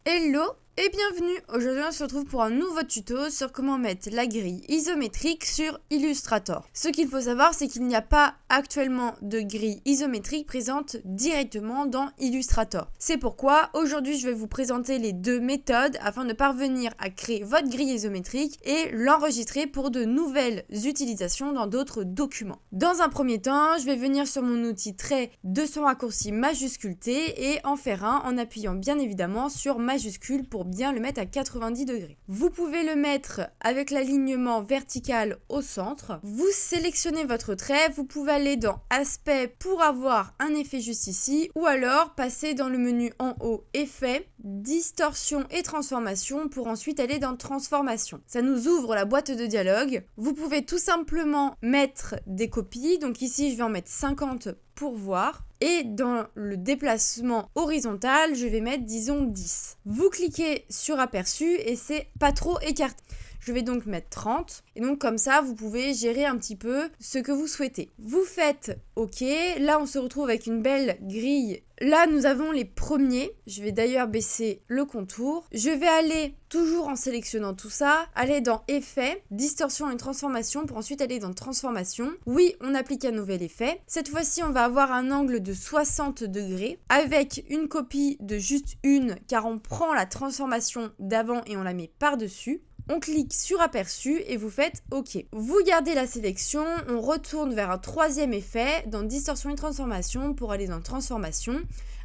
Hello et bienvenue. Aujourd'hui on se retrouve pour un nouveau tuto sur comment mettre la grille isométrique sur Illustrator. Ce qu'il faut savoir, c'est qu'il n'y a pas actuellement de grille isométrique présente directement dans Illustrator. C'est pourquoi aujourd'hui je vais vous présenter les deux méthodes afin de parvenir à créer votre grille isométrique et l'enregistrer pour de nouvelles utilisations dans d'autres documents. Dans un premier temps, je vais venir sur mon outil trait de son raccourci majuscule T et en faire un en appuyant bien évidemment sur majuscule pour bien le mettre à 90 degrés. Vous pouvez le mettre avec l'alignement vertical au centre. Vous sélectionnez votre trait, vous pouvez aller dans Aspect pour avoir un effet juste ici ou alors passer dans le menu en haut Effet, Distorsion et Transformation pour ensuite aller dans Transformation. Ça nous ouvre la boîte de dialogue. Vous pouvez tout simplement mettre des copies, donc ici je vais en mettre 50 pour voir. Et dans le déplacement horizontal, je vais mettre disons 10. Vous cliquez sur aperçu et c'est pas trop écarté. Je vais donc mettre 30 et donc comme ça vous pouvez gérer un petit peu ce que vous souhaitez. Vous faites OK, là on se retrouve avec une belle grille. Là nous avons les premiers, je vais d'ailleurs baisser le contour. Je vais aller, toujours en sélectionnant tout ça, aller dans Effet, Distorsion et Transformation pour ensuite aller dans Transformation. Oui, on applique un nouvel effet. Cette fois-ci on va avoir un angle de 60 degrés avec une copie de juste une car on prend la transformation d'avant et on la met par-dessus. On clique sur aperçu et vous faites OK. Vous gardez la sélection, on retourne vers un troisième effet dans distorsion et transformation pour aller dans transformation.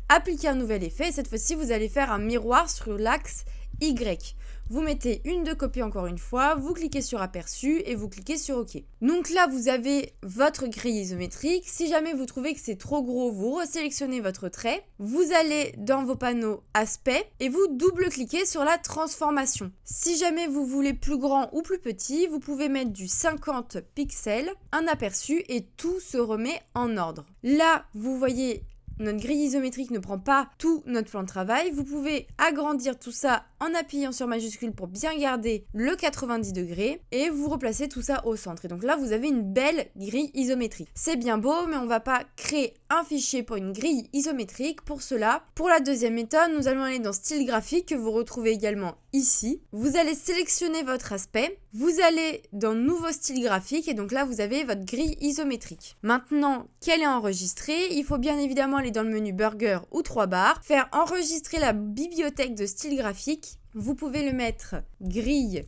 Appliquer un nouvel effet et cette fois-ci vous allez faire un miroir sur l'axe Y. Vous mettez une de copie encore une fois, vous cliquez sur aperçu et vous cliquez sur OK. Donc là vous avez votre grille isométrique. Si jamais vous trouvez que c'est trop gros, vous resélectionnez votre trait. Vous allez dans vos panneaux aspect et vous double-cliquez sur la transformation. Si jamais vous voulez plus grand ou plus petit, vous pouvez mettre du 50 pixels, un aperçu et tout se remet en ordre. Là vous voyez notre grille isométrique ne prend pas tout notre plan de travail. Vous pouvez agrandir tout ça en appuyant sur majuscule pour bien garder le 90 degrés et vous replacez tout ça au centre. Et donc là, vous avez une belle grille isométrique. C'est bien beau, mais on ne va pas créer un fichier pour une grille isométrique. Pour cela, pour la deuxième méthode, nous allons aller dans Style graphique que vous retrouvez également ici. Vous allez sélectionner votre aspect. Vous allez dans Nouveau style graphique et donc là, vous avez votre grille isométrique. Maintenant qu'elle est enregistrée, il faut bien évidemment aller dans le menu Burger ou 3 barres, faire enregistrer la bibliothèque de style graphique. Vous pouvez le mettre grille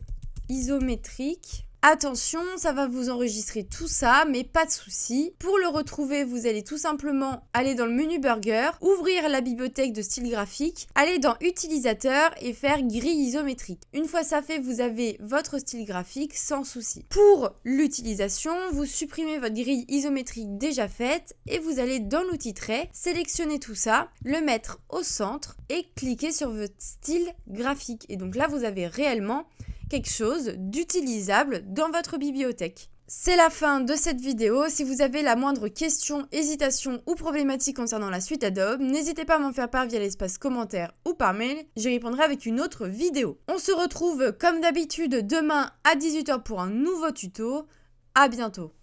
isométrique. Attention, ça va vous enregistrer tout ça, mais pas de souci. Pour le retrouver, vous allez tout simplement aller dans le menu Burger, ouvrir la bibliothèque de style graphique, aller dans Utilisateur et faire grille isométrique. Une fois ça fait, vous avez votre style graphique sans souci. Pour l'utilisation, vous supprimez votre grille isométrique déjà faite et vous allez dans l'outil trait, sélectionner tout ça, le mettre au centre et cliquer sur votre style graphique. Et donc là, vous avez réellement quelque chose d'utilisable dans votre bibliothèque. C'est la fin de cette vidéo. Si vous avez la moindre question, hésitation ou problématique concernant la suite Adobe, n'hésitez pas à m'en faire part via l'espace commentaire ou par mail. J'y répondrai avec une autre vidéo. On se retrouve comme d'habitude demain à 18 h pour un nouveau tuto. À bientôt.